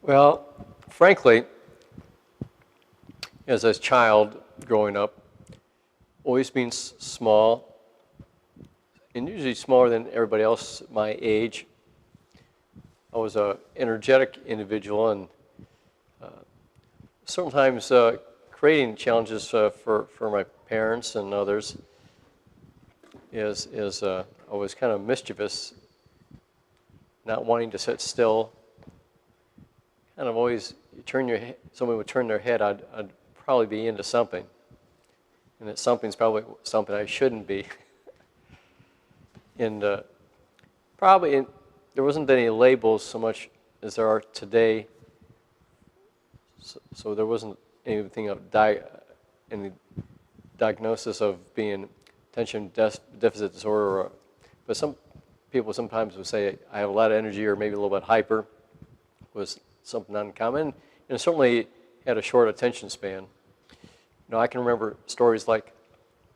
Well, frankly, as a child growing up, always being small, and usually smaller than everybody else my age, I was an energetic individual and sometimes creating challenges for my parents and others is I was kind of mischievous, not wanting to sit still. Kind of always, somebody would turn their head, I'd probably be into something. And that something's probably something I shouldn't be. And there wasn't any labels so much as there are today. So there wasn't anything of any diagnosis of being attention deficit disorder. But some people sometimes would say I have a lot of energy or maybe a little bit hyper. Was something uncommon, and certainly had a short attention span. I can remember stories like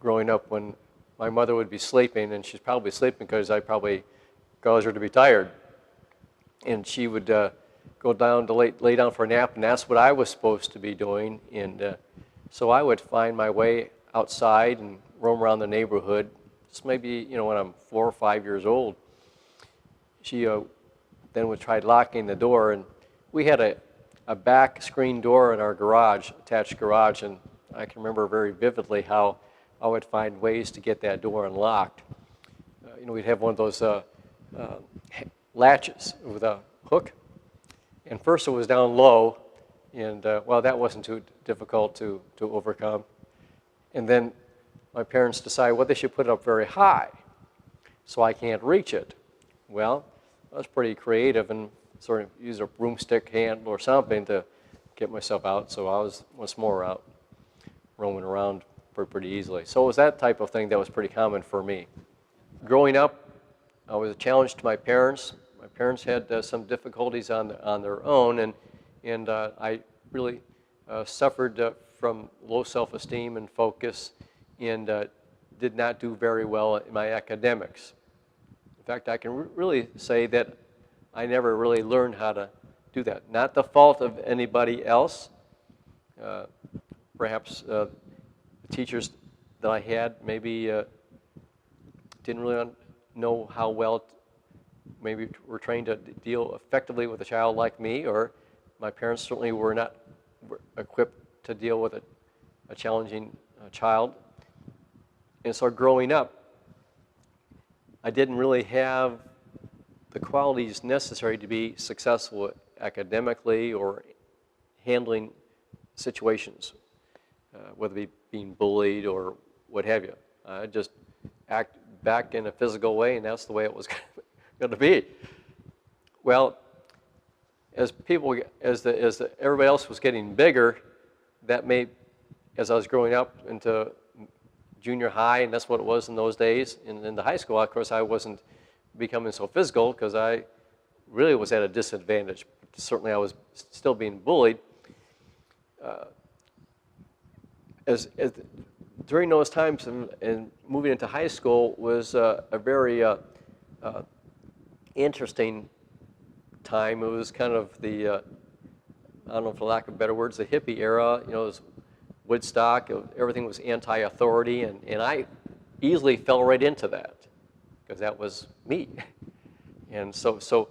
growing up when my mother would be sleeping, and she's probably sleeping because I probably caused her to be tired. And she would go down to lay down for a nap, and that's what I was supposed to be doing. And so I would find my way outside and roam around the neighborhood. Just maybe, when I'm 4 or 5 years old. She then would try locking the door, and we had a back screen door in our garage, attached garage, and I can remember very vividly how I would find ways to get that door unlocked. We'd have one of those latches with a hook, and first it was down low, and that wasn't too difficult to overcome. And then my parents decided, they should put it up very high, so I can't reach it. Well, I was pretty creative and sort of used a broomstick handle or something to get myself out, so I was once more out roaming around pretty easily. So it was that type of thing that was pretty common for me. Growing up, I was a challenge to my parents. My parents had some difficulties on their own, and I really suffered from low self-esteem and focus, and did not do very well in my academics. In fact, I can really say that I never really learned how to do that. Not the fault of anybody else. Perhaps the teachers that I had maybe didn't really know how well maybe were trained to deal effectively with a child like me, or my parents certainly were not equipped to deal with a challenging child. And so growing up, I didn't really have the qualities necessary to be successful academically or handling situations, whether it be being bullied or what have you. I just act back in a physical way, and that's the way it was going to be. Well, as everybody else was getting bigger, as I was growing up into junior high, and that's what it was in those days. In the high school, of course, I wasn't becoming so physical because I really was at a disadvantage. Certainly, I was still being bullied. During those times and moving into high school was a very interesting time. It was kind of the, I don't know, for lack of better words, the hippie era. It was Woodstock. Everything was anti-authority, and I easily fell right into that because that was me. And so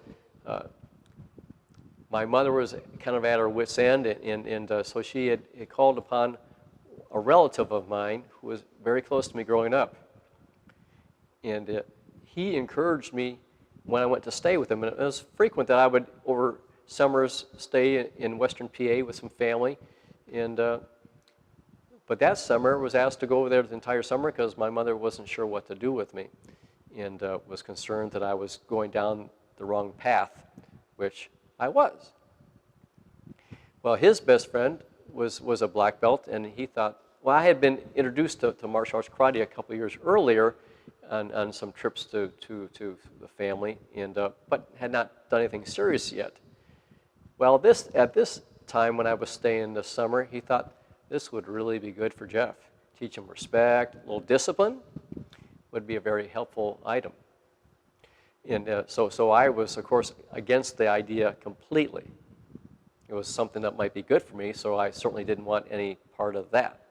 my mother was kind of at her wit's end, and so she had called upon a relative of mine who was very close to me growing up. And he encouraged me when I went to stay with him. And it was frequent that I would, over summers, stay in Western PA with some family. And but that summer, I was asked to go over there the entire summer because my mother wasn't sure what to do with me, and was concerned that I was going down the wrong path, which I was. Well, his best friend was a black belt, and he thought, I had been introduced to martial arts karate a couple of years earlier on some trips to the family, and but had not done anything serious yet. Well, at this time when I was staying this summer, he thought this would really be good for Jeff. Teach him respect, a little discipline would be a very helpful item. And so I was, of course, against the idea completely. it was something that might be good for me, so I certainly didn't want any part of that.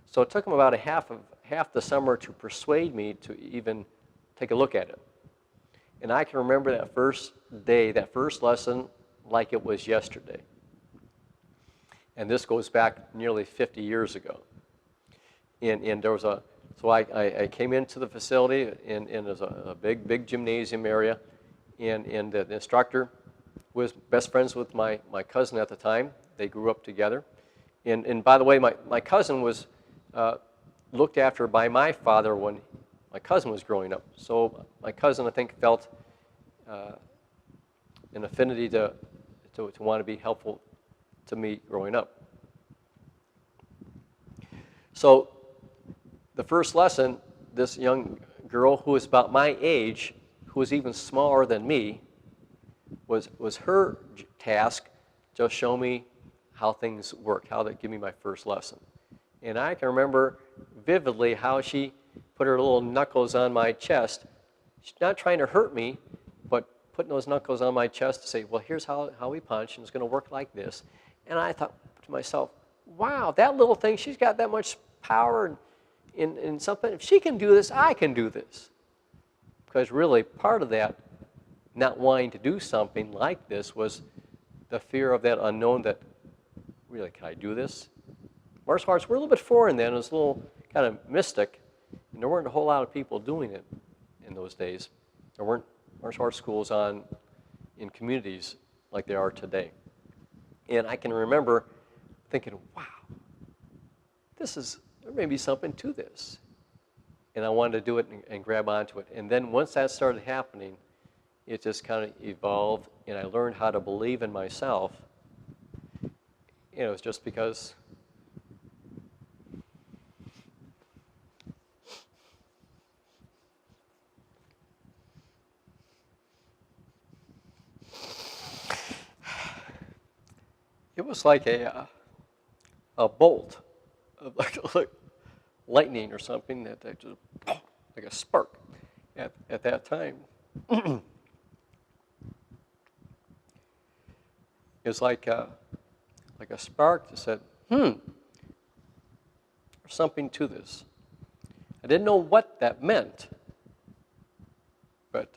So it took them about half the summer to persuade me to even take a look at it. And I can remember that first day, that first lesson, like it was yesterday. And this goes back nearly 50 years ago. And there was so I came into the facility, and there's a big gymnasium area, and the instructor was best friends with my cousin at the time. They grew up together. And by the way, my cousin was looked after by my father when my cousin was growing up. So my cousin, I think, felt an affinity to want to be helpful to me growing up. So the first lesson, this young girl who was about my age, who was even smaller than me, was her task to show me how things work, how to give me my first lesson. And I can remember vividly how she put her little knuckles on my chest. She's not trying to hurt me, but putting those knuckles on my chest to say, well, here's how we punch, and it's going to work like this. And I thought to myself, wow, that little thing, she's got that much power in something. If she can do this, I can do this. Because really, part of that not wanting to do something like this was the fear of that unknown, that, really, can I do this? Martial arts were a little bit foreign then. It was a little kind of mystic, and there weren't a whole lot of people doing it in those days. There weren't martial arts schools in communities like there are today. And I can remember thinking, wow, there may be something to this. And I wanted to do it and grab onto it. And then once that started happening, it just kind of evolved, and I learned how to believe in myself. It was just because it was like a bolt of like lightning or something that just like a spark at that time. It was like a spark that said, there's something to this. I didn't know what that meant, but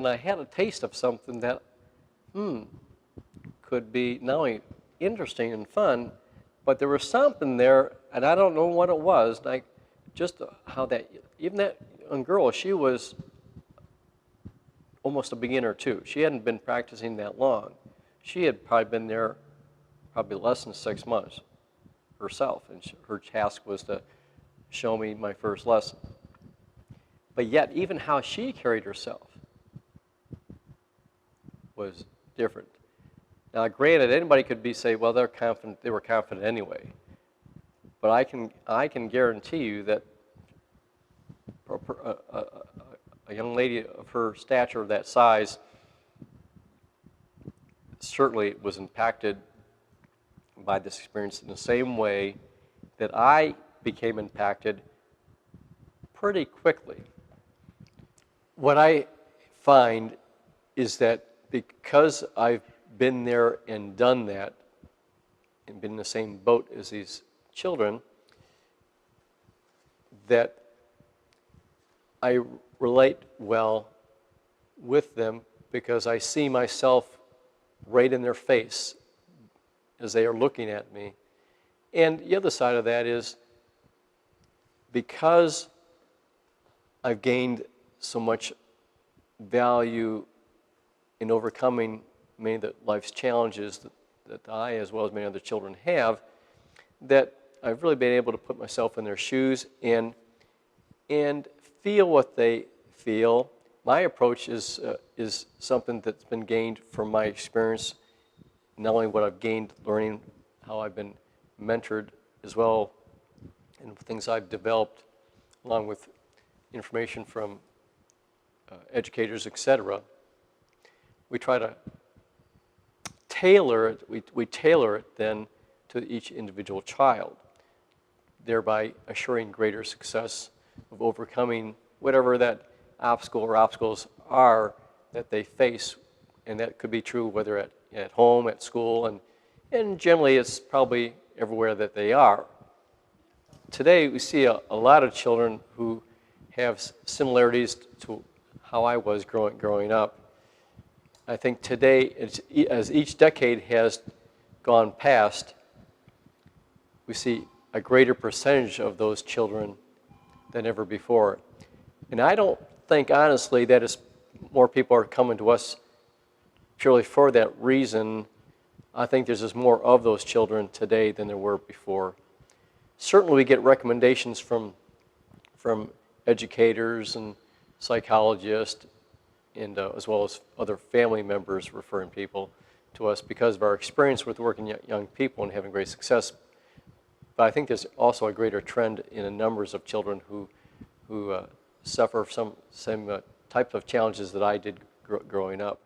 I had a taste of something that, could be not only interesting and fun, but there was something there, and I don't know what it was, like just how even that young girl, she was almost a beginner too. She hadn't been practicing that long. She had probably been there less than 6 months herself, and her task was to show me my first lesson. But yet, even how she carried herself was different. Now, granted, anybody could say, well, they're confident. They were confident anyway. But I can guarantee you that a young lady of her stature, of that size, certainly was impacted by this experience in the same way that I became impacted pretty quickly. What I find is that because I've been there and done that, and been in the same boat as these children, that I relate well with them because I see myself right in their face as they are looking at me. And the other side of that is because I've gained so much value in overcoming many of life's challenges that I, as well as many other children, have, that I've really been able to put myself in their shoes and feel what they feel. My approach is something that's been gained from my experience, not only what I've gained learning how I've been mentored as well, and things I've developed along with information from educators, etc. We try to tailor it, we tailor it then to each individual child, thereby assuring greater success of overcoming whatever that obstacle or obstacles are that they face and that could be true whether at home, at school, and generally it's probably everywhere that they are. Today we see a lot of children who have similarities to how I was growing up. I think today, as each decade has gone past, we see a greater percentage of those children than ever before. And I don't think, honestly, that is more people are coming to us purely for that reason. I think there's just more of those children today than there were before. Certainly we get recommendations from educators and psychologists, and as well as other family members referring people to us because of our experience with working young people and having great success. But I think there's also a greater trend in the numbers of children who suffer some same types of challenges that I did growing up.